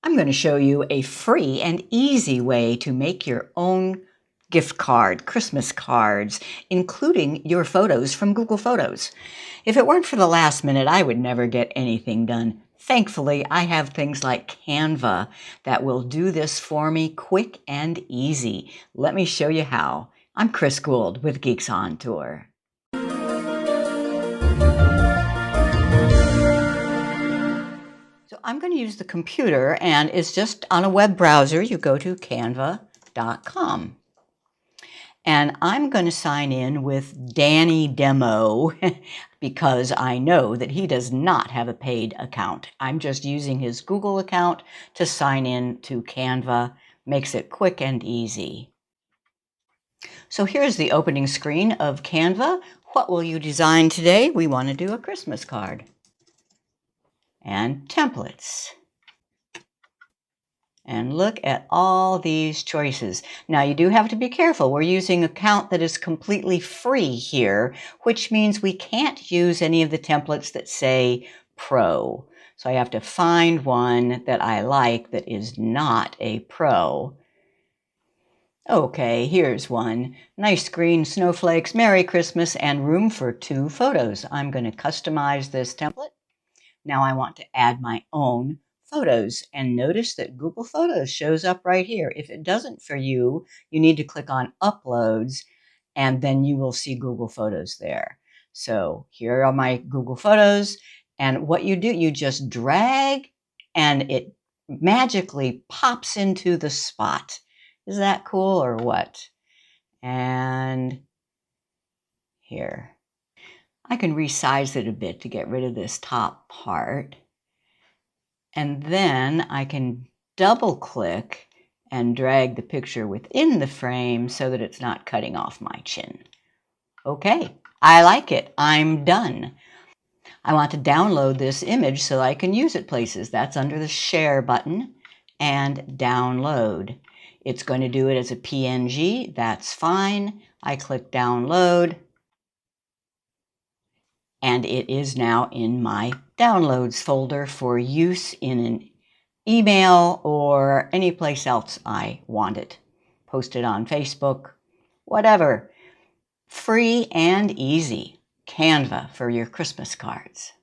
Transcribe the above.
I'm going to show you a free and easy way to make your own gift card, Christmas cards, including your photos from Google Photos. If it weren't for the last minute, I would never get anything done. Thankfully, I have things like Canva that will do this for me quick and easy. Let me show you how. I'm Chris Guld with Geeks On Tour. So I'm going to use the computer, and it's just on a web browser. You go to canva.com. And I'm going to sign in with Danny Demo because I know that he does not have a paid account. I'm just using his Google account to sign in to Canva. Makes it quick and easy. So here's the opening screen of Canva. What will you design today? We want to do a Christmas card. And templates. And look at all these choices. Now, you do have to be careful. We're using an account that is completely free here, which means we can't use any of the templates that say Pro. So I have to find one that I like that is not a Pro. Okay, here's one. Nice green snowflakes, Merry Christmas, and room for 2 photos. I'm going to customize this template. Now I want to add my own photos, and notice that Google Photos shows up right here. If it doesn't for you, you need to click on Uploads, and then you will see Google Photos there. So here are my Google Photos, and what you do, you just drag, and it magically pops into the spot. Is that cool or what? And here. I can resize it a bit to get rid of this top part. And then I can double click and drag the picture within the frame so that it's not cutting off my chin. Okay, I like it. I'm done. I want to download this image so I can use it places. That's under the Share button and Download. It's going to do it as a PNG. That's fine. I click Download. And it is now in my Downloads folder for use in an email or any place else I want it. Post it on Facebook, whatever. Free and easy. Canva for your Christmas cards.